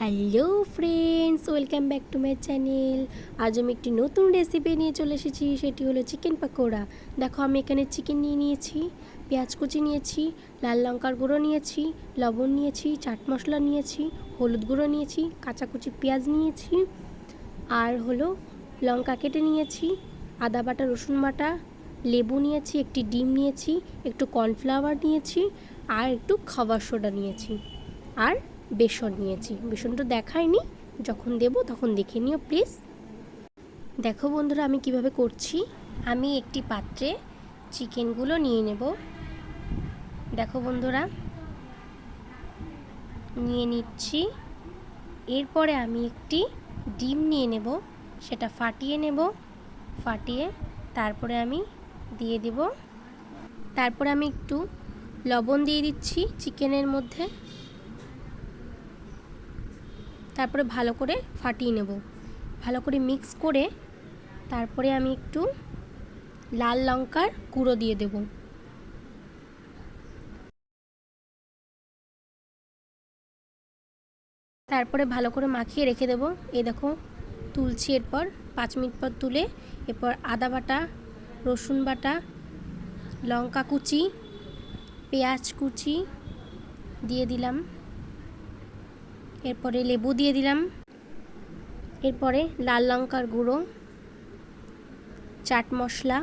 Hello friends, welcome back to my channel. আজ আমি একটি নতুন রেসিপি নিয়ে চলে এসেছি, সেটি হলো চিকেন পাকোড়া। দেখো, আমি এখানে চিকেন নিয়ে নিয়েছি, পেঁয়াজ কুচি নিয়েছি, লাল লঙ্কার গুঁড়ো নিয়েছি, লবণ নিয়েছি, চাট মশলা নিয়েছি, হলুদ গুঁড়ো নিয়েছি, কাঁচা কুচি পেঁয়াজ নিয়েছি, আর হলো লঙ্কা কেটে নিয়েছি, আদা বাটা, রসুন বাটা, লেবু নিয়েছি, একটি ডিম নিয়েছি, একটু কর্নফ্লাওয়ার নিয়েছি, আর একটু খাবার সোডা নিয়েছি, আর বেসন নিয়েছি। বেসনটা দেখাইনি, যখন দেব তখন দেখে নিও প্লিজ। দেখো বন্ধুরা, আমি কিভাবে করছি। আমি একটি পাত্রে চিকেনগুলো নিয়ে নেব। দেখো বন্ধুরা, নিয়ে নিচ্ছি। এরপরে আমি একটি ডিম নিয়ে নেব, সেটা ফাটিয়ে নেব। ফাটিয়ে তারপরে আমি দিয়ে দেব। তারপরে আমি একটু লবণ দিয়ে দিচ্ছি চিকেনের মধ্যে। তারপরে ভালো করে ফাটিয়ে নেব। ভালো করে মিক্স করে তারপরে আমি একটু লাল লঙ্কার গুঁড়ো দিয়ে দেব। তারপরে ভালো করে মাখিয়ে রেখে দেব। এই দেখো, তুলছি। এরপর 5 মিনিট পর তুলে এরপর আদা বাটা, রসুন বাটা, লঙ্কা কুচি, পেঁয়াজ কুচি দিয়ে দিলাম। এরপরে লেবু দিয়ে দিলাম। এরপরে লাল লঙ্কার গুঁড়ো, চাট মশলা,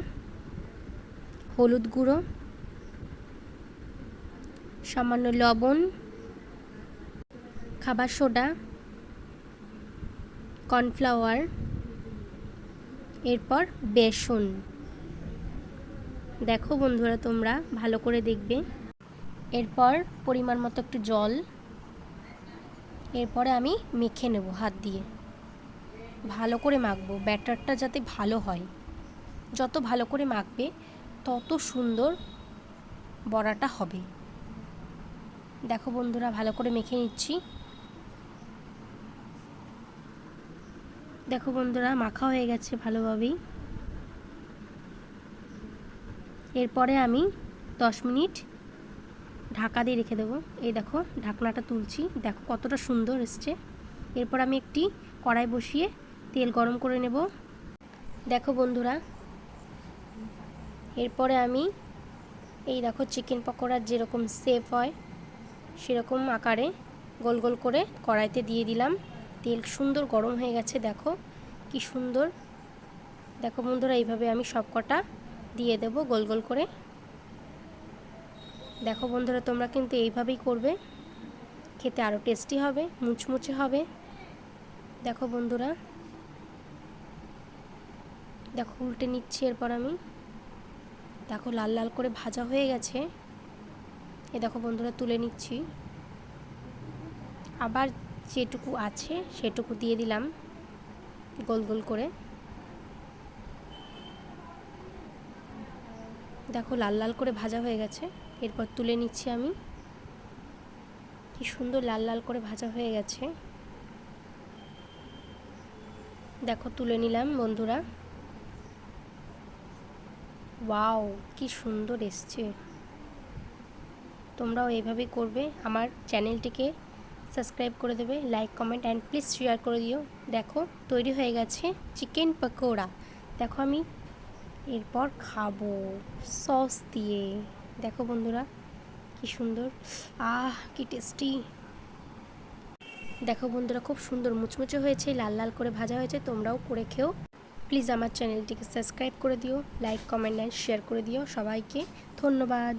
হলুদ গুঁড়ো, সামান্য লবণ, খাবার সোডা, কর্নফ্লাওয়ার, এরপর বেসন। দেখো বন্ধুরা, তোমরা ভালো করে দেখবে। এরপর পরিমাণ মতো একটু জল। এরপরে আমি মেখে নেব হাত দিয়ে। ভালো করে মাখবো, ব্যাটারটা যাতে ভালো হয়। যত ভালো করে মাখবে তত সুন্দর বড়াটা হবে। দেখো বন্ধুরা, ভালো করে মেখে নিচ্ছি। দেখো বন্ধুরা, মাখা হয়ে গেছে ভালোভাবেই। এরপরে আমি 10 মিনিট ঢাকা দিয়ে রেখে দেবো। এই দেখো, ঢাকনাটা তুলছি। দেখো কতটা সুন্দর এসছে। এরপর আমি একটি কড়াই বসিয়ে তেল গরম করে নেব। দেখো বন্ধুরা, এরপরে আমি এই দেখো চিকেন পকোড়ার যেরকম শেপ হয় সেরকম আকারে গোল গোল করে কড়াইতে দিয়ে দিলাম। তেল সুন্দর গরম হয়ে গেছে। দেখো কি সুন্দর। দেখো বন্ধুরা, এইভাবে আমি সব কটা দিয়ে দেব গোল গোল করে। দেখো বন্ধুরা, তোমরা কিন্তু এইভাবেই করবে, খেতে আরও টেস্টি হবে, মুচমুচে হবে। দেখো বন্ধুরা, দেখো উল্টে নিচ্ছি। এরপর আমি দেখো লাল লাল করে ভাজা হয়ে গেছে। এ দেখো বন্ধুরা, তুলে নিচ্ছি। আবার যেটুকু আছে সেটুকু দিয়ে দিলাম গোল গোল করে। দেখো লাল লাল করে ভাজা হয়ে গেছে। এরপর তুলে নিচ্ছি আমি। কি সুন্দর লাল লাল করে ভাজা হয়ে গেছে। দেখো তুলে নিলাম বন্ধুরা। ওয়াও, কি সুন্দর এসছে। তোমরাও এইভাবেই করবে। আমার চ্যানেলটিকে সাবস্ক্রাইব করে দেবে, like comment and please share করে দিও। দেখো তৈরি হয়ে গেছে চিকেন পকোড়া। দেখো আমি এরপর খাবো সস দিয়ে। দেখো বন্ধুরা, কি সুন্দর, কি টেস্টি। দেখো বন্ধুরা, খুব সুন্দর মুচমুচে হয়েছে, লাল লাল করে ভাজা হয়েছে। তোমরাও করে খেও। প্লিজ আমার চ্যানেলটিকে সাবস্ক্রাইব করে দিও, লাইক কমেন্ট অ্যান্ড শেয়ার করে দিও। সবাইকে ধন্যবাদ।